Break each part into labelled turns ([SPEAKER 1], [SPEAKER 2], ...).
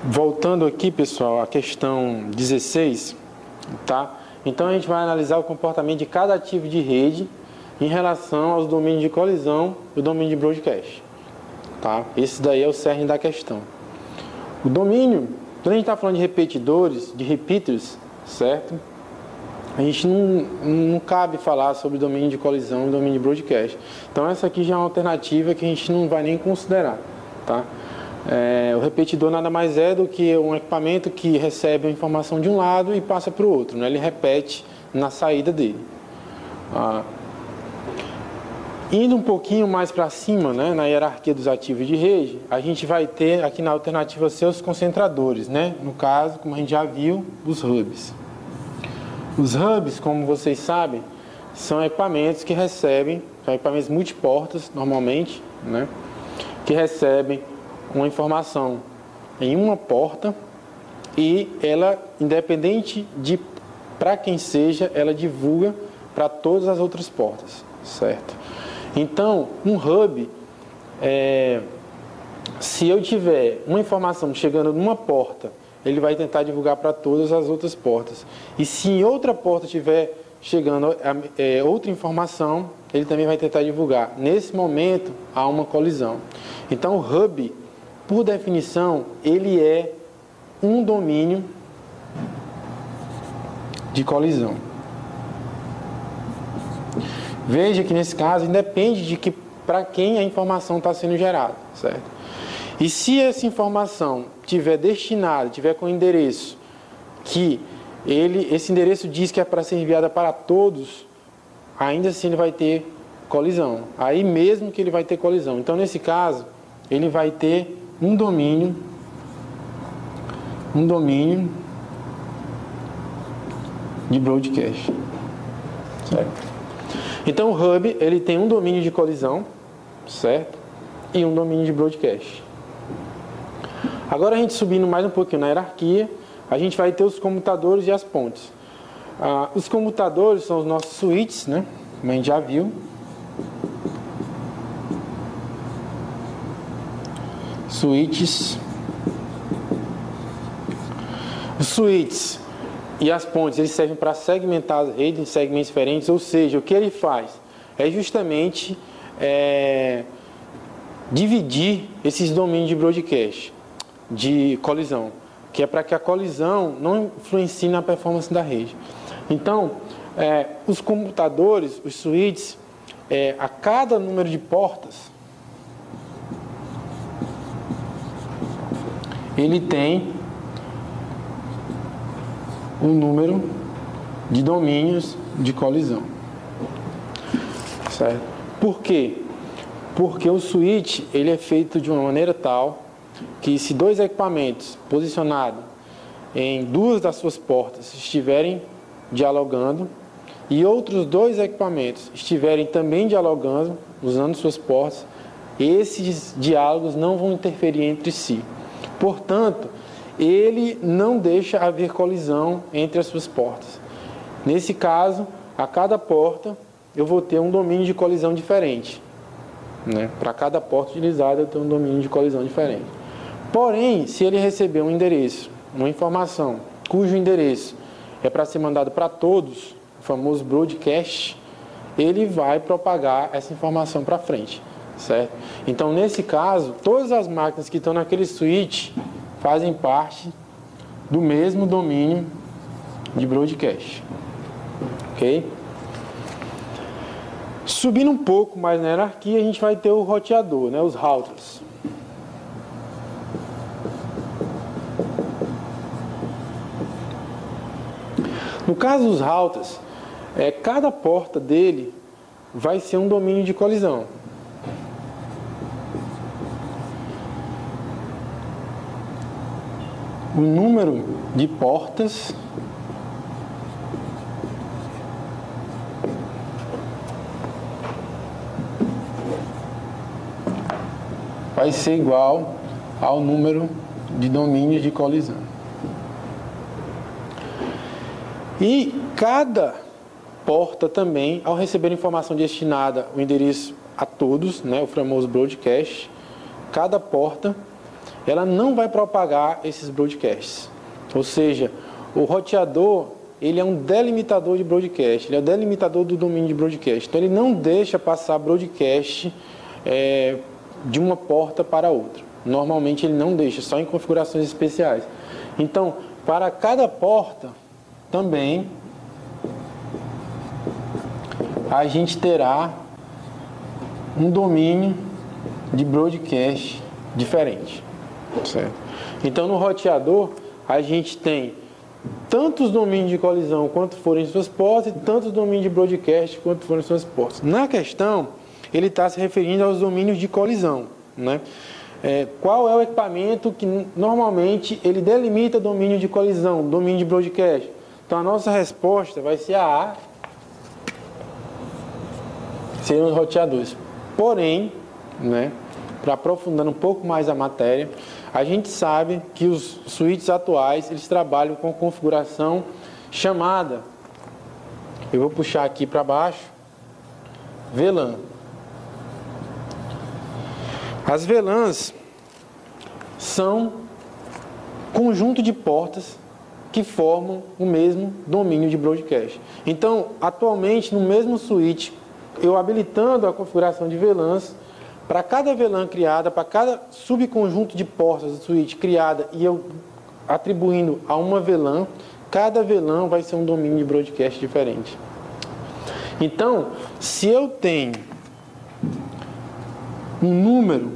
[SPEAKER 1] Voltando aqui, pessoal, à questão 16, tá? Então a gente vai analisar o comportamento de cada ativo de rede em relação aos domínios de colisão e o domínio de broadcast, tá? Esse daí é o cerne da questão. O domínio, quando a gente está falando de repetidores, de repeaters, certo? A gente não cabe falar sobre domínio de colisão e domínio de broadcast. Então essa aqui já é uma alternativa que a gente não vai nem considerar, tá? O repetidor nada mais é do que um equipamento que recebe a informação de um lado e passa para o outro, né? Ele repete na saída dele. Indo um pouquinho mais para cima, né, na hierarquia dos ativos de rede, a gente vai ter aqui na alternativa C os concentradores, né? No caso, como a gente já viu, os hubs. Os hubs, como vocês sabem, são equipamentos que recebem, são equipamentos multiportas normalmente, né, que recebem uma informação em uma porta e ela, independente de para quem seja, ela divulga para todas as outras portas, certo? Então, um hub, se eu tiver uma informação chegando numa porta, ele vai tentar divulgar para todas as outras portas. E se em outra porta estiver chegando outra informação, ele também vai tentar divulgar. Nesse momento, há uma colisão. Então, o hub, por definição, ele é um domínio de colisão. Veja que nesse caso independe de que para quem a informação está sendo gerada, certo? E se essa informação tiver destinada, tiver com endereço que esse endereço diz que é para ser enviada para todos, ainda assim ele vai ter colisão. Aí mesmo que ele vai ter colisão. Então nesse caso ele vai ter um domínio de broadcast, certo? Então o hub, ele tem um domínio de colisão, certo? E um domínio de broadcast. Agora a gente subindo mais um pouquinho na hierarquia, a gente vai ter os comutadores e as pontes. Os comutadores são os nossos switches, né? Como a gente já viu. Switches. Os switches e as pontes, eles servem para segmentar as redes em segmentos diferentes, ou seja, o que ele faz é justamente dividir esses domínios de broadcast, de colisão, que é para que a colisão não influencie na performance da rede. Então, os computadores, os switches, a cada número de portas, ele tem um número de domínios de colisão, certo? Por quê? Porque o switch, ele é feito de uma maneira tal que se dois equipamentos posicionados em duas das suas portas estiverem dialogando e outros dois equipamentos estiverem também dialogando, usando suas portas, esses diálogos não vão interferir entre si. Portanto, ele não deixa haver colisão entre as suas portas. Nesse caso, a cada porta eu vou ter um domínio de colisão diferente, né? Para cada porta utilizada eu tenho um domínio de colisão diferente. Porém, se ele receber um endereço, uma informação, cujo endereço é para ser mandado para todos, o famoso broadcast, ele vai propagar essa informação para frente, certo? Então, nesse caso, todas as máquinas que estão naquele switch fazem parte do mesmo domínio de broadcast, ok? Subindo um pouco mais na hierarquia, a gente vai ter o roteador, né, os routers. No caso dos routers, cada porta dele vai ser um domínio de colisão. O número de portas vai ser igual ao número de domínios de colisão. E cada porta também, ao receber informação destinada, o endereço a todos, né, o famoso broadcast, cada porta ela não vai propagar esses broadcasts. Ou seja, o roteador, ele é um delimitador de broadcast, ele é o delimitador do domínio de broadcast. Então, ele não deixa passar broadcast de uma porta para outra. Normalmente, ele não deixa, só em configurações especiais. Então, para cada porta, também, a gente terá um domínio de broadcast diferente, certo? Então, no roteador, a gente tem tantos domínios de colisão quanto forem suas portas e tantos domínios de broadcast quanto forem suas portas. Na questão, ele está se referindo aos domínios de colisão, né? Qual é o equipamento que normalmente ele delimita domínio de colisão, domínio de broadcast? Então, a nossa resposta vai ser a seriam os roteadores. Porém, né, para aprofundar um pouco mais a matéria, a gente sabe que os switches atuais, eles trabalham com configuração chamada, eu vou puxar aqui para baixo, VLAN. As VLANs são conjunto de portas que formam o mesmo domínio de broadcast. Então, atualmente, no mesmo switch, eu habilitando a configuração de VLANs, para cada VLAN criada, para cada subconjunto de portas do switch criada e eu atribuindo a uma VLAN, cada VLAN vai ser um domínio de broadcast diferente. Então, se eu tenho um número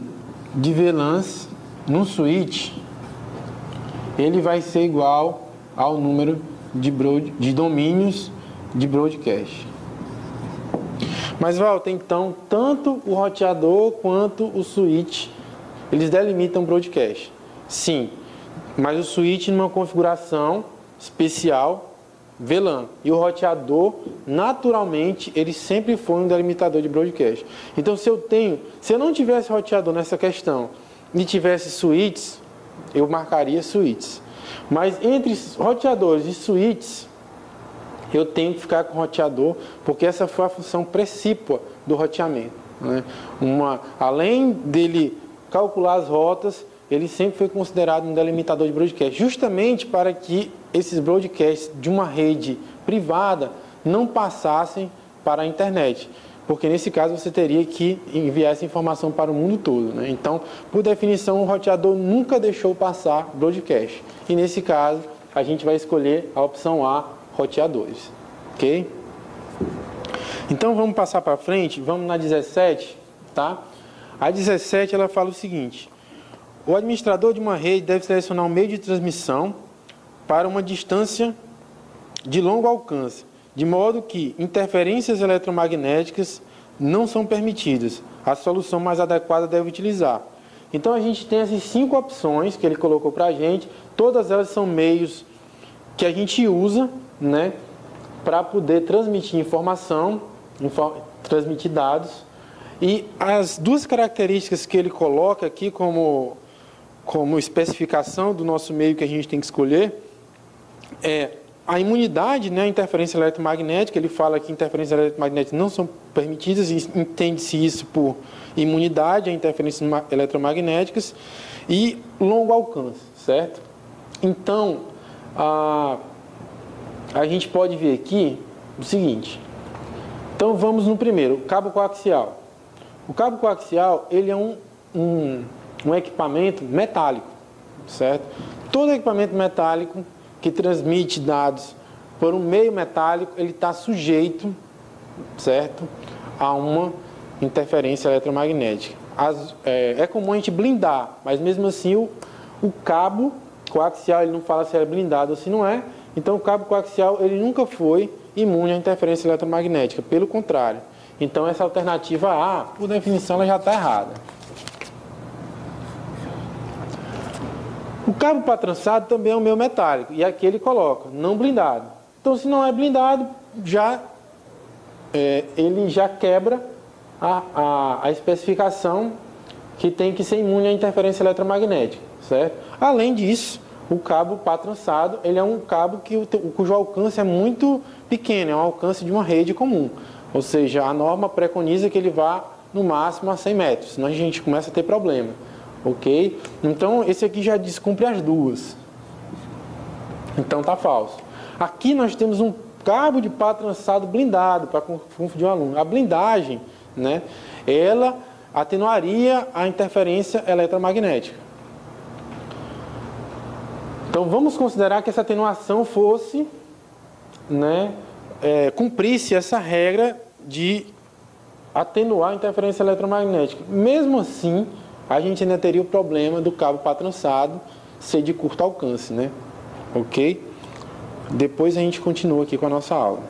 [SPEAKER 1] de VLANs no switch, ele vai ser igual ao número de domínios de broadcast. Mas, Walter, então, tanto o roteador quanto o switch, eles delimitam broadcast. Sim, mas o switch numa configuração especial VLAN. E o roteador, naturalmente, ele sempre foi um delimitador de broadcast. Então, se eu não tivesse roteador nessa questão e tivesse switches, eu marcaria switches. Mas entre roteadores e switches, eu tenho que ficar com o roteador, porque essa foi a função precípua do roteamento, né? Além dele calcular as rotas, ele sempre foi considerado um delimitador de broadcast, justamente para que esses broadcasts de uma rede privada não passassem para a internet, porque nesse caso você teria que enviar essa informação para o mundo todo, né? Então, por definição, o roteador nunca deixou passar broadcast, e nesse caso a gente vai escolher a opção A, roteadores, ok? Então vamos passar para frente, vamos na 17, tá? A 17 ela fala o seguinte: o administrador de uma rede deve selecionar um meio de transmissão para uma distância de longo alcance, de modo que interferências eletromagnéticas não são permitidas. A solução mais adequada deve utilizar. Então a gente tem essas 5 opções que ele colocou para a gente, todas elas são meios que a gente usa, né, para poder transmitir informação, transmitir dados. E as duas características que ele coloca aqui como especificação do nosso meio que a gente tem que escolher é a imunidade, né, a interferência eletromagnética. Ele fala que interferências eletromagnéticas não são permitidas, e entende-se isso por imunidade a interferências eletromagnéticas, e longo alcance, certo? Então, a gente pode ver aqui o seguinte. Então vamos no primeiro, o cabo coaxial. O cabo coaxial, ele é um equipamento metálico, certo? Todo equipamento metálico que transmite dados por um meio metálico, ele está sujeito, certo, a uma interferência eletromagnética. É comum a gente blindar, mas mesmo assim o cabo coaxial, ele não fala se é blindado ou se não é. Então o cabo coaxial, ele nunca foi imune à interferência eletromagnética, pelo contrário. Então essa alternativa A, por definição, ela já está errada. O cabo para trançado também é um meio metálico, e aqui ele coloca, não blindado. Então, se não é blindado, ele já quebra a especificação que tem que ser imune à interferência eletromagnética, certo? Além disso, o cabo para trançado, ele é um cabo cujo alcance é muito pequeno, é um alcance de uma rede comum. Ou seja, a norma preconiza que ele vá no máximo a 100 metros, senão a gente começa a ter problema. ok? Então, esse aqui já descumpre as duas. Então, tá falso. Aqui nós temos um cabo de par trançado blindado, para confundir o aluno. A blindagem, né, ela atenuaria a interferência eletromagnética. Então, vamos considerar que essa atenuação fosse, né, cumprisse essa regra de atenuar a interferência eletromagnética. Mesmo assim, a gente ainda teria o problema do cabo par trançado ser de curto alcance, né? Ok? Depois a gente continua aqui com a nossa aula.